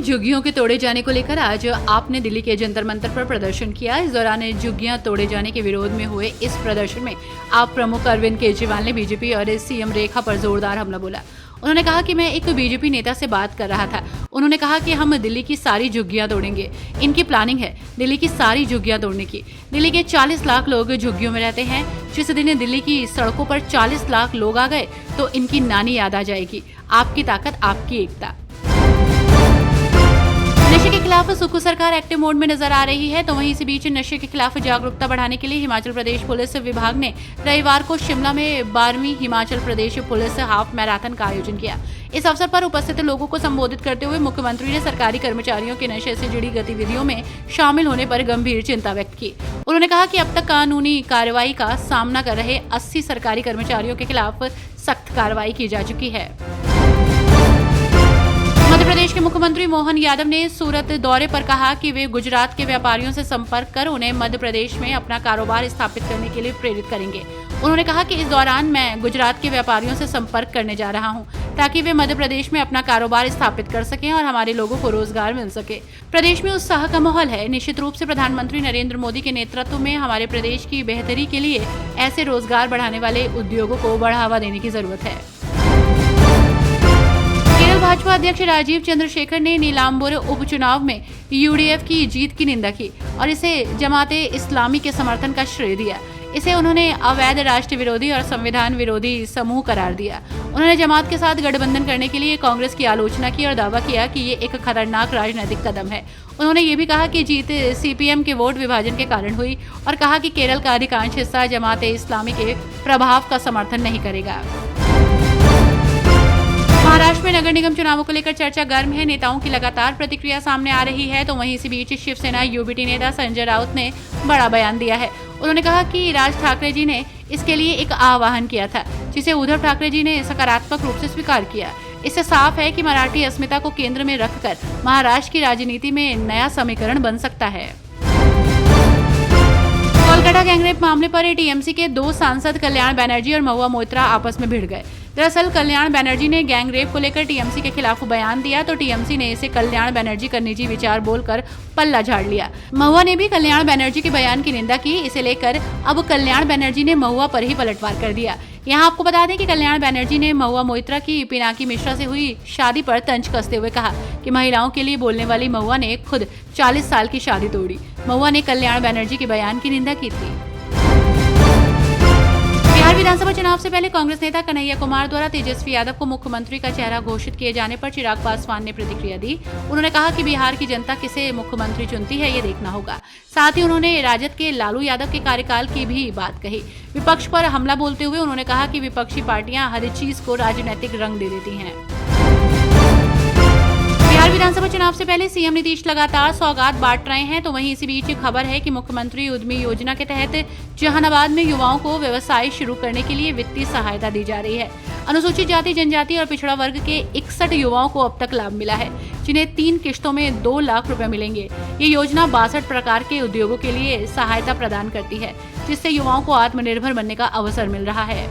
में झुग्गियों के तोड़े जाने को लेकर आज आपने दिल्ली के जंतर मंतर पर प्रदर्शन किया। इस दौरान झुग्गियां तोड़े जाने के विरोध में हुए इस प्रदर्शन में आप प्रमुख अरविंद केजरीवाल ने बीजेपी और सीएम रेखा पर जोरदार हमला बोला। उन्होंने कहा कि मैं एक बीजेपी नेता से बात कर रहा था। उन्होंने कहा कि हम दिल्ली की सारी झुग्गियां तोड़ेंगे। इनकी प्लानिंग है दिल्ली की सारी झुग्गियां तोड़ने की। दिल्ली के 40 लाख लोग झुग्गियों में रहते हैं। जिस दिन दिल्ली की सड़कों पर 40 लाख लोग आ गए तो इनकी नानी याद आ जाएगी। आपकी ताकत, आपकी एकता। नशे के खिलाफ सुक्खू सरकार एक्टिव मोड में नजर आ रही है, तो वहीं इसी बीच नशे के खिलाफ जागरूकता बढ़ाने के लिए हिमाचल प्रदेश पुलिस विभाग ने रविवार को शिमला में 12वीं Himachal Pradesh police half marathon का आयोजन किया। इस अवसर पर उपस्थित लोगों को संबोधित करते हुए मुख्यमंत्री ने सरकारी कर्मचारियों के नशे से जुड़ी गतिविधियों में शामिल होने पर गंभीर चिंता व्यक्त की। उन्होंने कहा कि अब तक कानूनी कार्रवाई का सामना कर रहे 80 सरकारी कर्मचारियों के खिलाफ सख्त कार्रवाई की जा चुकी है। मध्य प्रदेश के मुख्यमंत्री मोहन यादव ने सूरत दौरे पर कहा कि वे गुजरात के व्यापारियों से संपर्क कर उन्हें मध्य प्रदेश में अपना कारोबार स्थापित करने के लिए प्रेरित करेंगे। उन्होंने कहा कि इस दौरान मैं गुजरात के व्यापारियों से संपर्क करने जा रहा हूं ताकि वे मध्य प्रदेश में अपना कारोबार स्थापित कर सकें और हमारे लोगों को रोजगार मिल सके। प्रदेश में उत्साह का माहौल है। निश्चित रूप से प्रधानमंत्री नरेंद्र मोदी के नेतृत्व में हमारे प्रदेश की बेहतरी के लिए ऐसे रोजगार बढ़ाने वाले उद्योगों को बढ़ावा देने की जरूरत है। भाजपा अध्यक्ष राजीव चंद्रशेखर ने नीलांबुर उपचुनाव में यूडीएफ की जीत की निंदा की और इसे जमाते इस्लामी के समर्थन का श्रेय दिया। इसे उन्होंने अवैध राष्ट्र विरोधी और संविधान विरोधी समूह करार दिया। उन्होंने जमात के साथ गठबंधन करने के लिए कांग्रेस की आलोचना की और दावा किया कि ये एक खतरनाक राजनीतिक कदम है। उन्होंने ये भी कहा कि जीत सीपीएम के वोट विभाजन के कारण हुई और कहा कि केरल का अधिकांश हिस्सा जमाते इस्लामी के प्रभाव का समर्थन नहीं करेगा। महाराष्ट्र में नगर निगम चुनावों को लेकर चर्चा गर्म है। नेताओं की लगातार प्रतिक्रिया सामने आ रही है, तो वहीं इसी बीच शिवसेना यूबीटी नेता संजय राउत ने बड़ा बयान दिया है। उन्होंने कहा कि राज ठाकरे जी ने इसके लिए एक आह्वान किया था, जिसे उद्धव ठाकरे जी ने सकारात्मक रूप से स्वीकार किया। इससे साफ है कि मराठी अस्मिता को केंद्र में रखकर महाराष्ट्र की राजनीति में नया समीकरण बन सकता है। कोलकाता गैंगरेप मामले पर टीएमसी के 2 सांसद कल्याण बनर्जी और महुआ मोइत्रा आपस में भिड़ गए। दरअसल कल्याण बनर्जी ने गैंगरेप को लेकर टीएमसी के खिलाफ बयान दिया, तो टीएमसी ने इसे कल्याण बनर्जी का निजी विचार बोलकर पल्ला झाड़ लिया। महुआ ने भी कल्याण बनर्जी के बयान की निंदा की। इसे लेकर अब कल्याण बनर्जी ने महुआ पर ही पलटवार कर दिया। यहाँ आपको बता दें कि कल्याण बनर्जी ने महुआ मोइत्रा की पिनाकी मिश्रा से हुई शादी पर तंज कसते हुए कहा कि महिलाओं के लिए बोलने वाली महुआ ने खुद 40 साल की शादी तोड़ी। महुआ ने कल्याण बनर्जी के बयान की निंदा की थी। बिहार विधानसभा चुनाव से पहले कांग्रेस नेता कन्हैया कुमार द्वारा तेजस्वी यादव को मुख्यमंत्री का चेहरा घोषित किए जाने पर चिराग पासवान ने प्रतिक्रिया दी। उन्होंने कहा कि बिहार की जनता किसे मुख्यमंत्री चुनती है, ये देखना होगा। साथ ही उन्होंने राजद के लालू यादव के कार्यकाल की भी बात कही। विपक्ष पर हमला बोलते हुए उन्होंने कहा कि विपक्षी पार्टियां हर चीज को राजनीतिक रंग दे देती हैं। बिहार विधानसभा चुनाव से पहले सीएम नीतीश लगातार सौगात बांट रहे हैं, तो वहीं इसी बीच खबर है कि मुख्यमंत्री उद्यमी योजना के तहत जहानाबाद में युवाओं को व्यवसाय शुरू करने के लिए वित्तीय सहायता दी जा रही है। अनुसूचित जाति, जनजाति और पिछड़ा वर्ग के 61 युवाओं को अब तक लाभ मिला है, जिन्हें 3 किश्तों में 2 लाख रुपए मिलेंगे। ये योजना 62 प्रकार के उद्योगों के लिए सहायता प्रदान करती है, जिससे युवाओं को आत्मनिर्भर बनने का अवसर मिल रहा है।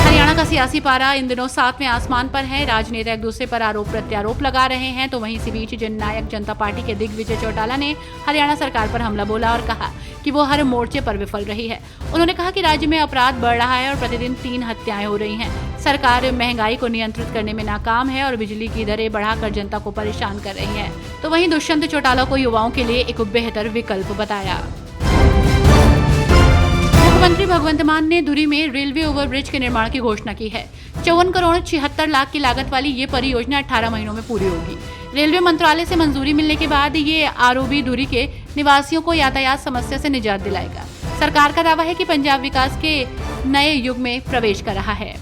हरियाणा का सियासी पारा इन दिनों 7वें आसमान पर है। राजनेता एक दूसरे पर आरोप प्रत्यारोप लगा रहे हैं, तो वहीं इसी बीच जननायक जनता पार्टी के दिग्विजय चौटाला ने हरियाणा सरकार पर हमला बोला और कहा कि वो हर मोर्चे पर विफल रही है। उन्होंने कहा कि राज्य में अपराध बढ़ रहा है और प्रतिदिन 3 हत्याएं हो रही हैं। सरकार महंगाई को नियंत्रित करने में नाकाम है और बिजली की दरें बढ़ाकर जनता को परेशान कर रही है। तो वहीं दुष्यंत चौटाला को युवाओं के लिए एक बेहतर विकल्प बताया। मुख्यमंत्री भगवंत मान ने धुरी में रेलवे ओवरब्रिज के निर्माण की घोषणा की है। 54 करोड़ 76 लाख की लागत वाली ये परियोजना 18 महीनों में पूरी होगी। रेलवे मंत्रालय से मंजूरी मिलने के बाद ये आरओबी धुरी के निवासियों को यातायात समस्या से निजात दिलाएगा। सरकार का दावा है कि पंजाब विकास के नए युग में प्रवेश कर रहा है।